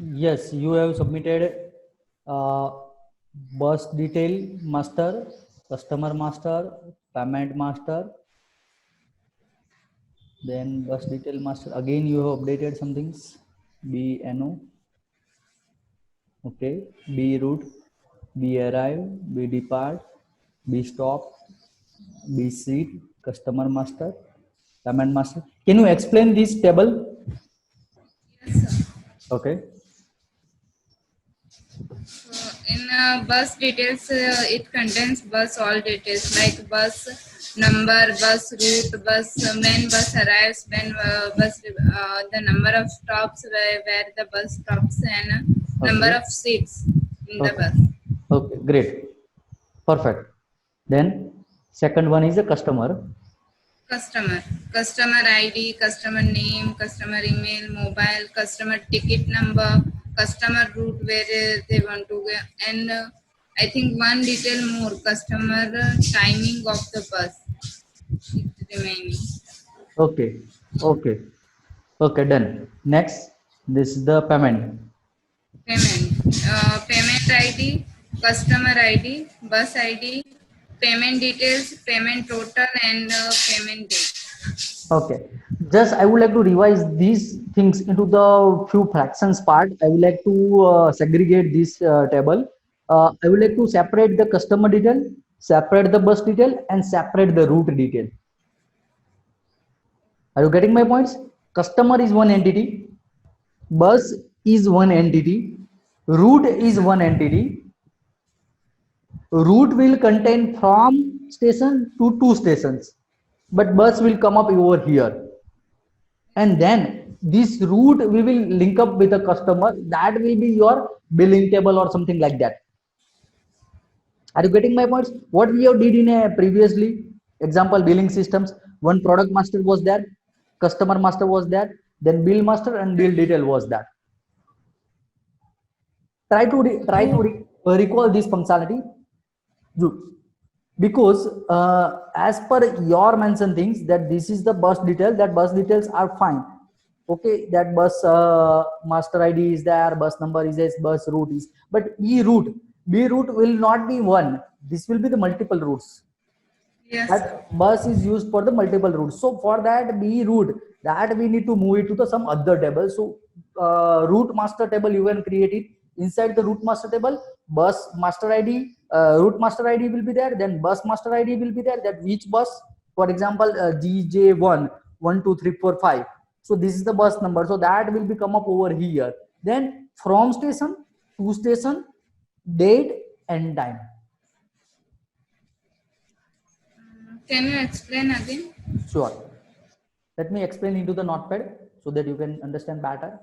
Yes, you have submitted uh, bus detail master, customer master, payment master, then bus detail master. Again, you have updated some things. BNO, okay. B route, B arrive, B depart, B stop, B seat, customer master, payment master. Can you explain this table? Yes, sir. Okay. So in bus details, it contains bus all details like bus number, bus route, bus when bus arrives, when the number of stops where the bus stops, and number Okay. of seats in the Okay. bus. Okay. Great. Perfect. Then second one is the customer. Customer ID, customer name, customer email, mobile, customer ticket number, customer route where they want to go, and I think one detail more, customer timing of the bus. It remaining. Okay. Okay. Okay. Done. Next, this is the payment. Payment ID, customer ID, bus ID, payment details, payment total, and payment date. Okay. Just I would like to revise these things into the few fractions part. I would like to segregate this table. I would like to separate the customer detail, separate the bus detail, and separate the route detail. Are you getting my points? Customer is one entity, bus is one entity, route Yes, is sir. one entity. Route will contain from station to two stations, but bus will come up over here. And then this route we will link up with a customer. That will be your billing table or something like that. Are you getting my points? What we have did in a previously example billing systems, one product master was there, customer master was there, then bill master and bill detail was that. Try to recall this functionality. Good. Because as per your mentioned things that this is the bus detail, that bus details are fine. Okay, that bus master ID is there, bus number is this, bus route is, but b route will not be one. This will be the multiple routes. Yes, That sir. bus is used for the multiple routes. So for that b route, that we need to move it to the some other table. So route master table you can create it. Inside the route master table, bus master id, route master id will be there, then bus master id will be there, that which bus, for example gj1 1 2 3 4 5. So this is the bus number, so that will be come up over here. Then from station to station, date and time. Can you explain again? Sure. Let me explain into the notepad so that you can understand better.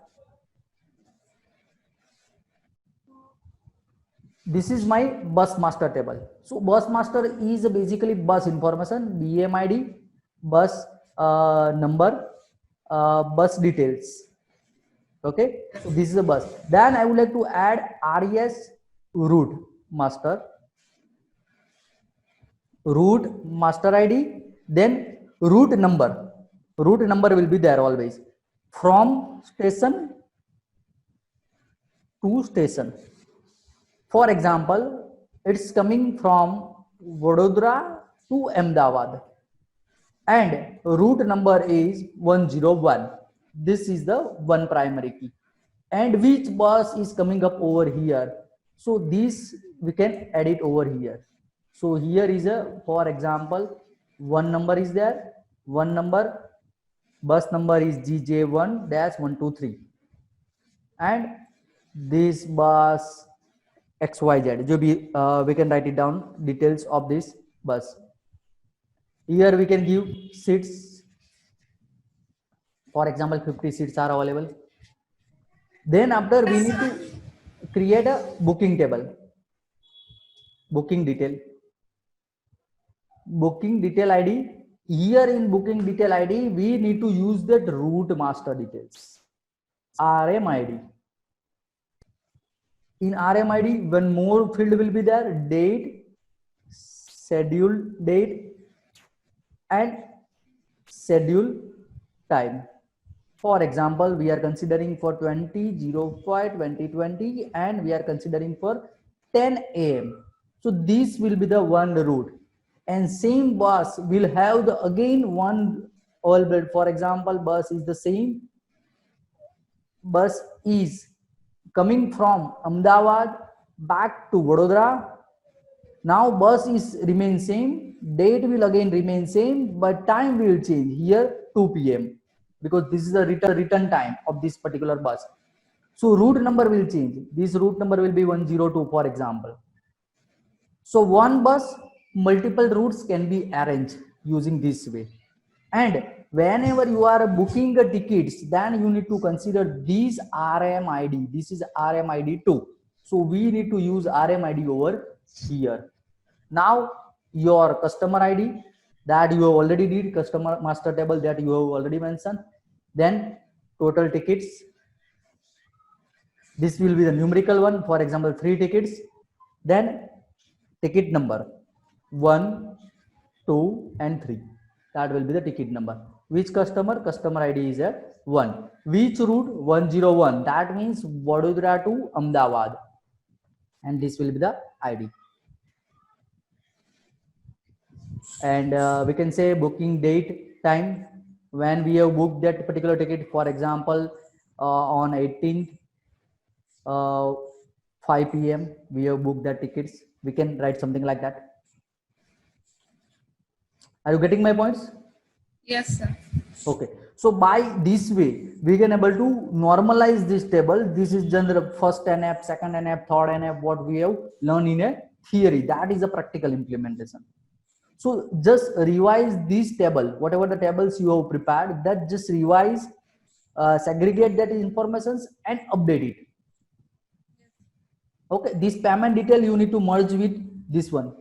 This is my bus master table. So bus master is basically bus information, BMID, bus number, bus details. Okay, so this is a bus. Then I would like to add RES route master, route master ID, then route number. Route number will be there always. From station to station. For example, it's coming from Vadodara to Ahmedabad and route number is 101. This is the one primary key. And which bus is coming up over here? So this we can add it over here. So here is a, for example, one number is there, one number, bus number is GJ1-123, and this bus XYZ. जो भी we can write it down details of this bus. Here we can give seats. For example, 50 seats are available. Then after we need to create a booking table. Booking detail. Booking detail ID. Here in booking detail ID, we need to use that route master details. RMID. In RMID, one more field will be there: date, schedule date, and schedule time. For example, we are considering for 2005 2020 and we are considering for 10 a.m. So this will be the one route, and same bus will have the again one all build. For example, bus is the same. Bus is coming from Ahmedabad back to Vadodara. Now bus is remain same, date will again remain same, but time will change here 2 p.m. because this is the return time of this particular bus. So route number will change. This route number will be 102, for example. So one bus, multiple routes can be arranged using this way. And whenever you are booking the tickets, then you need to consider these RMID. This is RMID 2. So we need to use RMID over here. Now your customer ID that you have already did, customer master table that you have already mentioned, then total tickets. This will be the numerical one, for example 3 tickets, then ticket number 1, 2 and 3, that will be the ticket number. Which customer ID is at 1, which route 101, that means Vadodara to Ahmedabad, and this will be the ID. And we can say booking date, time, when we have booked that particular ticket. For example, on 18th 5 p.m. we have booked the tickets. We can write something like that. Are you getting my points? Yes, sir. Okay. So by this way, we can able to normalize this table. This is just the first NF, second NF, third NF, what we have learned in a theory. That is a practical implementation. So just revise this table, whatever the tables you have prepared, that just revise, segregate that information and update it. Okay, this payment detail you need to merge with this one,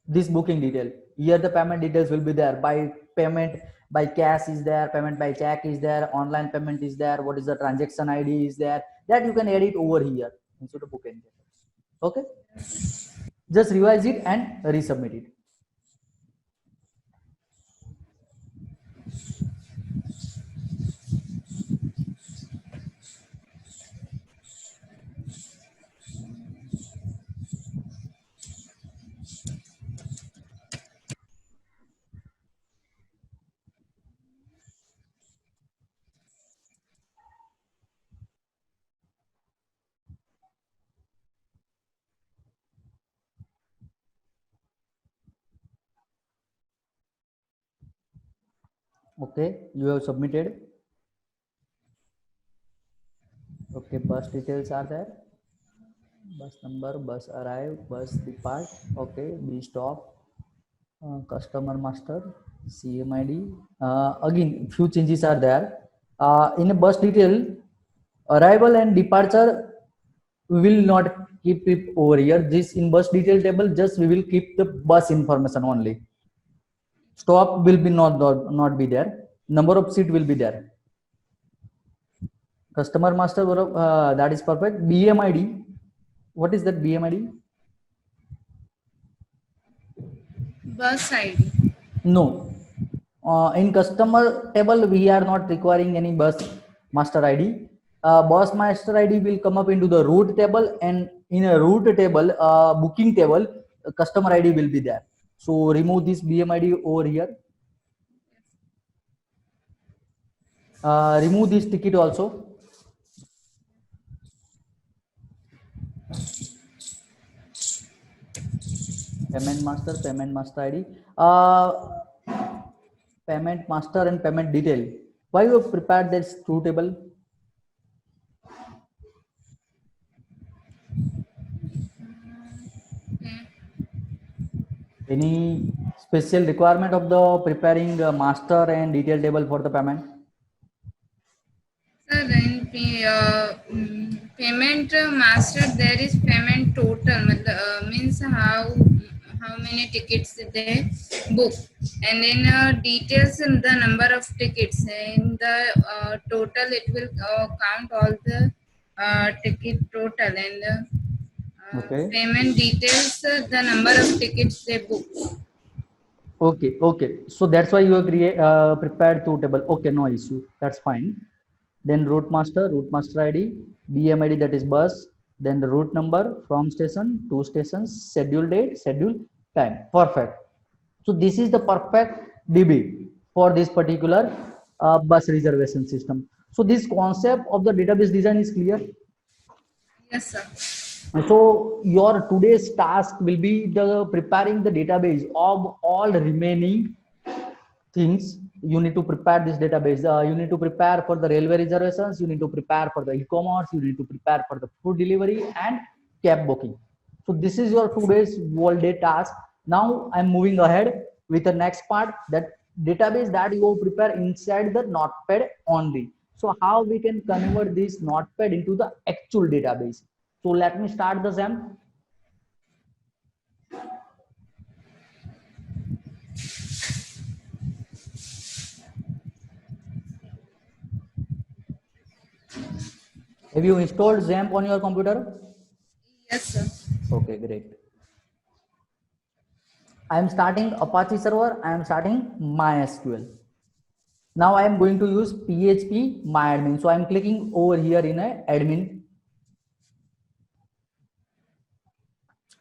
this booking detail. Here the payment details will be there. By payment by cash is there, payment by check is there, online payment is there, what is the transaction ID is there, that you can edit over here instead of booking. Okay, just revise it and resubmit it. Okay, you have submitted. Okay, bus details are there. Bus number, bus arrive, bus depart. Okay, B stop, customer master, CMID. Again, few changes are there. In a bus detail, arrival and departure, we will not keep it over here. This in bus detail table, just we will keep the bus information only. Stop will be not be there. Number of seat will be there. Customer master, that is perfect. BMID, what is that BMID? Bus ID. No. In customer table, we are not requiring any bus master ID. Bus master ID will come up into the route table, and in a route table, booking table, customer ID will be there. So remove this BMID over here. Remove this ticket also. Payment master ID. Payment master and payment detail. Why you have prepared this two table? Any special requirement of the preparing master and detail table for the payment? Sir, in payment master, there is payment total. Means how many tickets they book, and in details in the number of tickets. In the total, it will count all the ticket total, and Okay. payment details the number of tickets they book. Okay. So that's why you have prepared two table. Okay, no issue. That's fine. then route master ID, BMID, that is bus, then the route number, from station, to stations, schedule date, schedule time. Perfect. So this is the perfect DB for this particular bus reservation system. So this concept of the database design is clear. Yes, sir. So your today's task will be the preparing the database of all remaining things. You need to prepare this database. You need to prepare for the railway reservations. You need to prepare for the e-commerce. You need to prepare for the food delivery and cab booking. So this is your today's whole day task. Now I'm moving ahead with the next part, that database that you will prepare inside the notepad only. So how we can convert this notepad into the actual database? So let me start the SAM. Have you installed XAMPP on your computer? Yes, sir. Okay, great. I am starting Apache server. I am starting MySQL. Now I am going to use PHP MyAdmin. So I am clicking over here in a admin.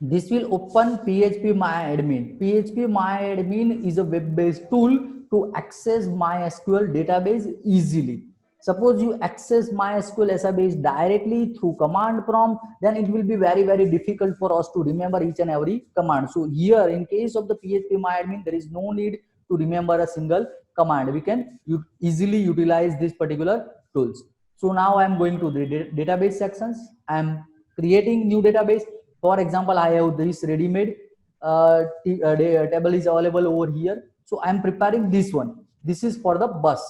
This will open PHP MyAdmin. PHP MyAdmin is a web-based tool to access MySQL database easily. Suppose you access MySQL database directly through command prompt, then it will be very difficult for us to remember each and every command. So here, in case of the PHP MyAdmin, there is no need to remember a single command. We can easily utilize this particular tools. So now I am going to the database sections. I am creating new database. For example, I have this ready-made table is available over here. So I am preparing this one. This is for the bus.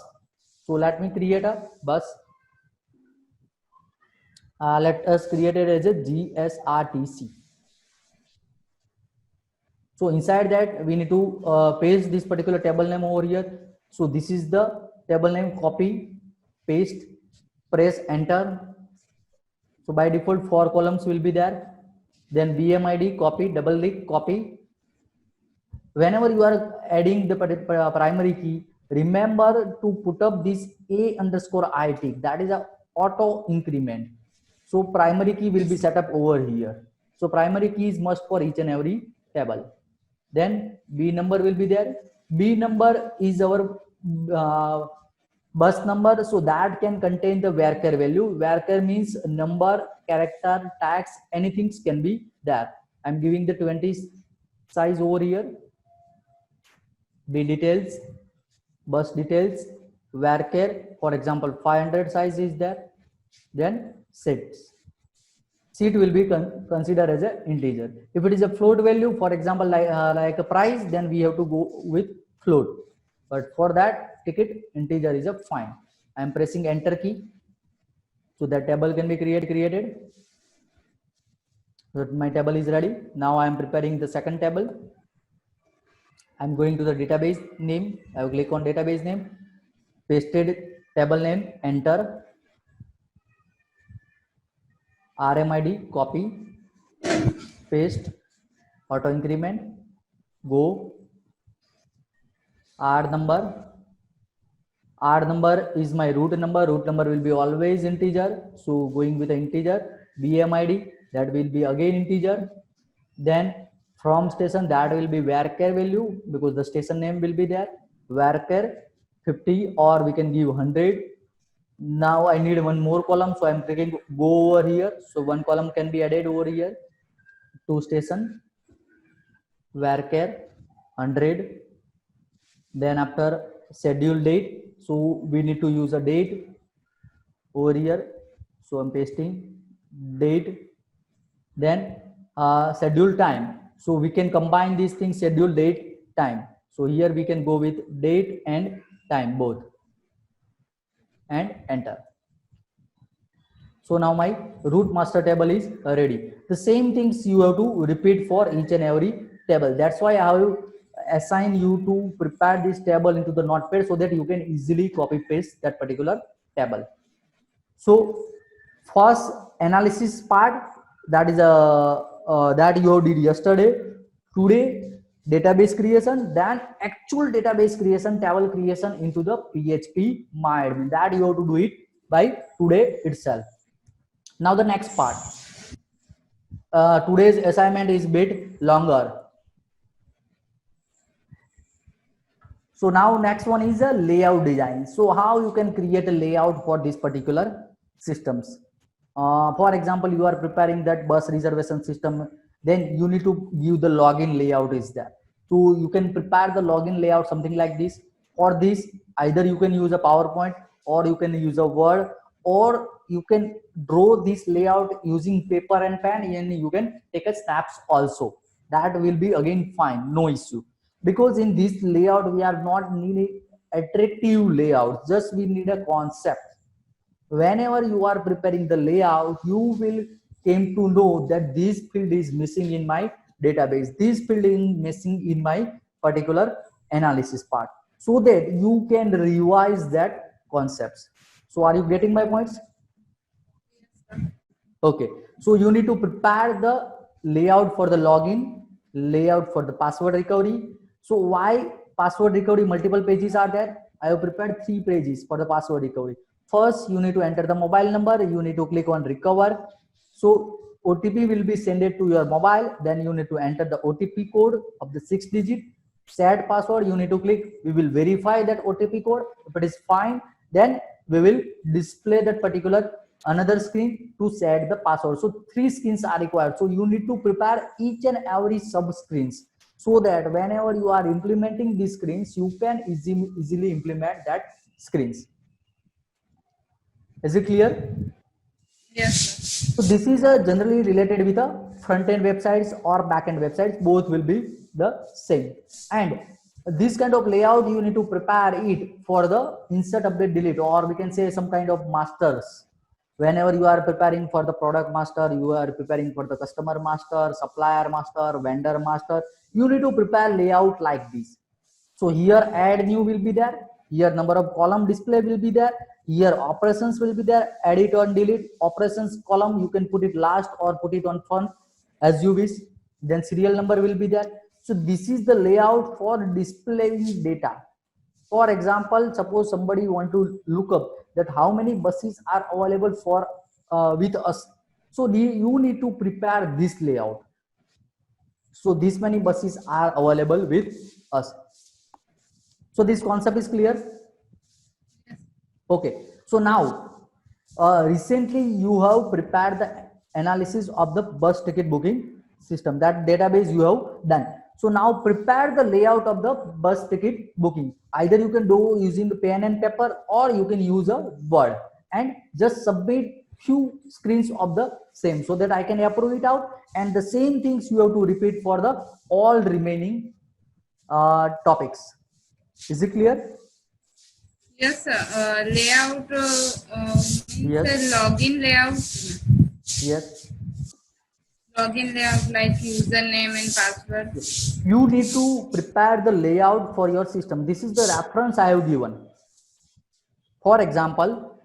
So let me create a bus. Let us create it as a GSRTC. So inside that we need to paste this particular table name over here. So this is the table name, copy, paste, press enter. So by default 4 columns will be there. Then BMID, copy, double click, copy. Whenever you are adding the primary key, remember to put up this A_IT, that is a auto increment. So primary key will be set up over here. So primary key is must for each and every table. Then B number will be there. B number is our bus number, so that can contain the varchar value. Varchar means number, character, tags, anything can be there. I'm giving the 20 size over here. B details, bus details, varchar, for example 500 size is there. Then seats. Seat will be considered as an integer. If it is a float value, for example like a price, then we have to go with float. But for that ticket, integer is a fine. I am pressing enter key, so that table can be created. So my table is ready. Now I am preparing the second table. I am going to the database name. I will click on database name, pasted table name, enter. RMID, copy, paste, auto increment, go. R number is my route number. Route number will be always integer, so going with the integer. BMID, that will be again integer. Then from station, that will be varchar value, because the station name will be there. Varchar 50, or we can give 100. Now I need one more column, so I am clicking go over here. So one column can be added over here to station, varchar 100. Then after schedule date, so we need to use a date over here. So I'm pasting date. Then schedule time. So we can combine these things, schedule date, time. So here we can go with date and time both, and enter. So now my route master table is ready. The same things you have to repeat for each and every table. That's why I have assign you to prepare this table into the notepad, so that you can easily copy paste that particular table. So first analysis part, that is that you did yesterday. Today database creation, then actual database creation, table creation into the PHP MyAdmin, that you have to do it by today itself. Now the next part. Today's assignment is bit longer. So now next one is a layout design. So how you can create a layout for this particular systems. For example, you are preparing that bus reservation system, then you need to give the login layout is there. So you can prepare the login layout something like this. For this, either you can use a PowerPoint or you can use a Word, or you can draw this layout using paper and pen, and you can take a snaps also. That will be again fine, no issue. Because in this layout we are not needing attractive layout, just we need a concept. Whenever you are preparing the layout, you will came to know that this field is missing in my database, this field is missing in my particular analysis part, so that you can revise that concepts. So are you getting my points? Okay, so you need to prepare the layout for the login, layout for the password recovery. So why password recovery? Multiple pages are there. I have prepared 3 pages for the password recovery. First, you need to enter the mobile number. You need to click on recover. So OTP will be sent to your mobile. Then you need to enter the OTP code of the 6-digit. Set password. You need to click. We will verify that OTP code. If it is fine, then we will display that particular another screen to set the password. So 3 screens are required. So you need to prepare each and every sub screens, so that whenever you are implementing these screens, you can easily implement that screens. Is it clear? Yes, sir. So this is generally related with the front end websites or back end websites. Both will be the same. And this kind of layout you need to prepare it for the insert, update, delete, or we can say some kind of masters. Whenever you are preparing for the product master, you are preparing for the customer master, supplier master, vendor master, you need to prepare layout like this. So here add new will be there, here number of column display will be there, here operations will be there, edit or delete. Operations column you can put it last or put it on front as you wish. Then serial number will be there. So this is the layout for displaying data. For example, suppose somebody want to look up that how many buses are available for with us. So you need to prepare this layout. So this many buses are available with us. So this concept is clear? Okay. So now recently you have prepared the analysis of the bus ticket booking system. That database you have done. So now prepare the layout of the bus ticket booking. Either you can do using the pen and paper, or you can use a Word, and just submit few screens of the same, so that I can approve it out. And the same things you have to repeat for the all remaining topics. Is it clear? Yes, sir. Layout means Yes. login layout. Yes. Login layout like username and password. You need to prepare the layout for your system. This is the reference I have given. For example,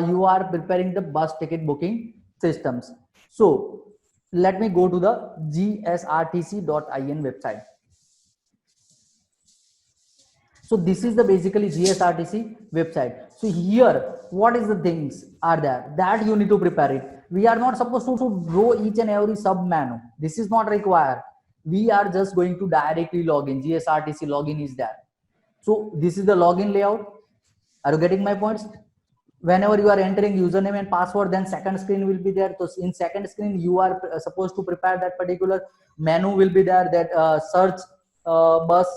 you are preparing the bus ticket booking systems. So let me go to the gsrtc.in website. So this is the basically GSRTC website. So here, what is the things are there that you need to prepare it. We are not supposed to draw each and every sub menu. This is not required. We are just going to directly log in. GSRTC login is there. So this is the login layout. Are you getting my points? Whenever you are entering username and password, then second screen will be there. So in second screen, you are supposed to prepare that particular menu will be there. That search bus.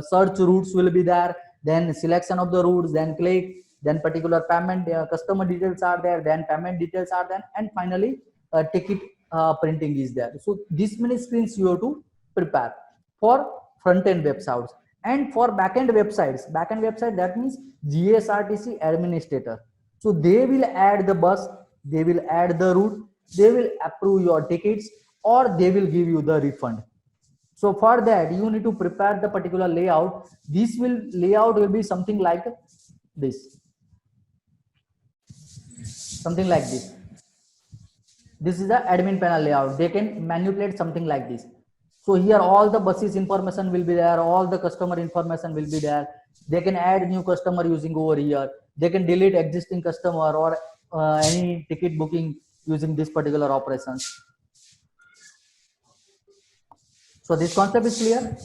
Search routes will be there, then selection of the routes, then click, then particular payment customer details are there, then payment details are there, and finally ticket printing is there. So this many screens you have to prepare for front end websites. And for back end websites, that means GSRTC administrator. So they will add the bus, they will add the route, they will approve your tickets, or they will give you the refund. So for that, you need to prepare the particular layout. This layout will be something like this. Something like this. This is the admin panel layout. They can manipulate something like this. So here all the buses information will be there. All the customer information will be there. They can add new customer using over here. they can delete existing customer or any ticket booking using this particular operations. So this concept is clear.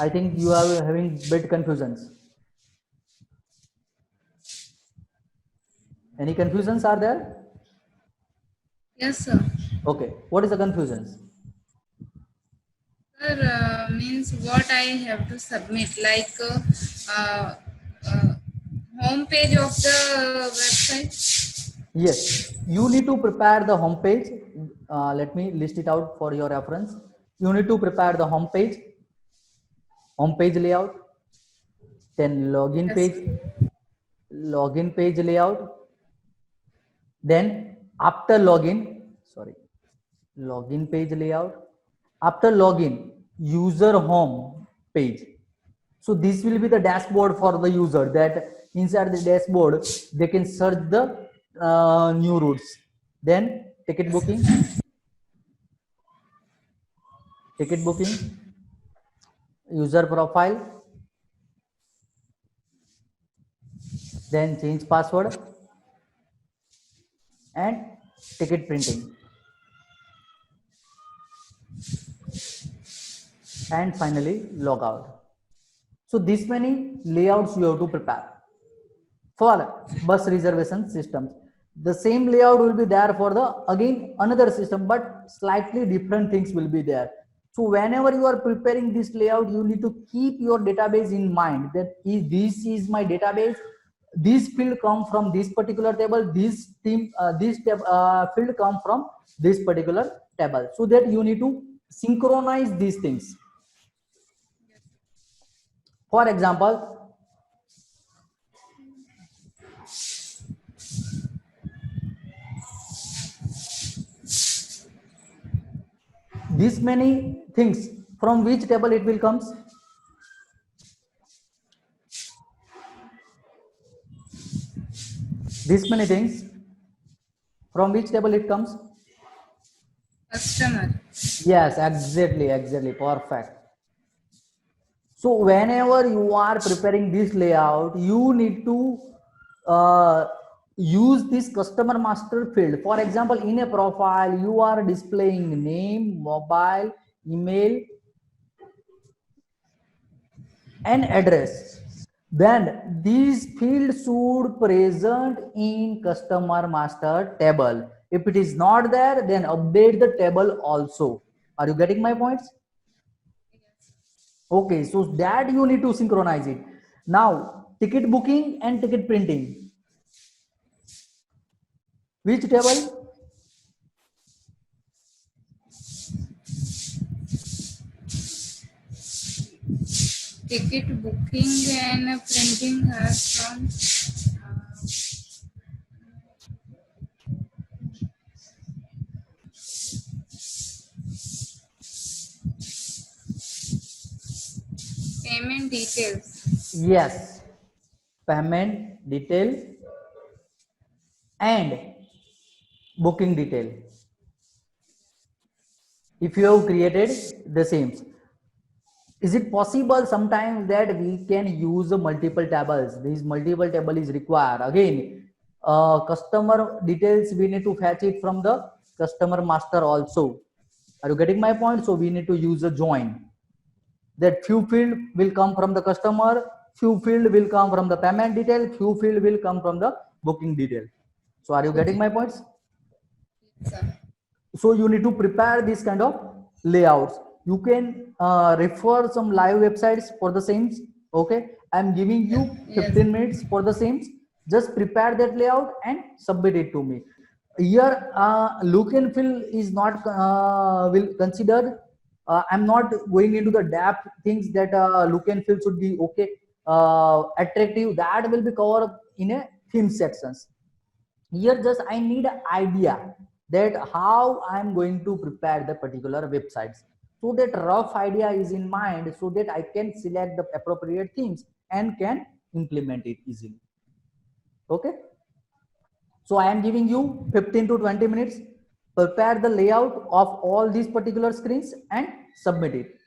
I think you are having bit confusions. Any confusions are there? Yes, sir. Okay, what is the confusions? Sir, means what I have to submit, like uh, home page of the website. Yes, you need to prepare the home page. Let me list it out for your reference. You need to prepare the home page layout, then Yes, login page layout. Then after login, login page layout. After login, user home page. So this will be the dashboard for the user, that inside the dashboard they can search the new routes. Then ticket booking, user profile, then change password and ticket printing, and finally log out. So this many layouts you have to prepare for bus reservation systems. The same layout will be there for the again another system, but slightly different things will be there. So whenever you are preparing this layout, you need to keep your database in mind, that this is my database. This field come from this particular table. This field come from this particular table. So that you need to synchronize these things. For example, these many things, from which table it will comes? These many things, from which table it comes? customer. Yes, exactly, perfect. So whenever you are preparing this layout, you need to use this customer master field. For example, in a profile, you are displaying name, mobile, email, and address. Then these fields should present in customer master table. If it is not there, then update the table also. Are you getting my points? Okay, so that you need to synchronize it. Now, ticket booking and ticket printing. Which table? Ticket booking and printing are from payment details. Yes, payment detail and booking detail. If you have created the same, is it possible sometimes that we can use multiple tables? These multiple table is required. Again, customer details, we need to fetch it from the customer master also. Are you getting my point? So we need to use a join. That few field will come from the customer, few field will come from the payment detail, few field will come from the booking detail. So are you getting my points? Sir. So you need to prepare this kind of layouts. You can refer some live websites for the same. Okay, I'm giving you 15 minutes for the same. Just prepare that layout and submit it to me. Here look and feel is not will considered. I'm not going into the depth things that look and feel should be okay, attractive. That will be covered in a theme sections. Here just I need an idea that how I'm going to prepare the particular websites. So that rough idea is in mind, so that I can select the appropriate themes and can implement it easily. Okay. So I am giving you 15 to 20 minutes. Prepare the layout of all these particular screens and submit it.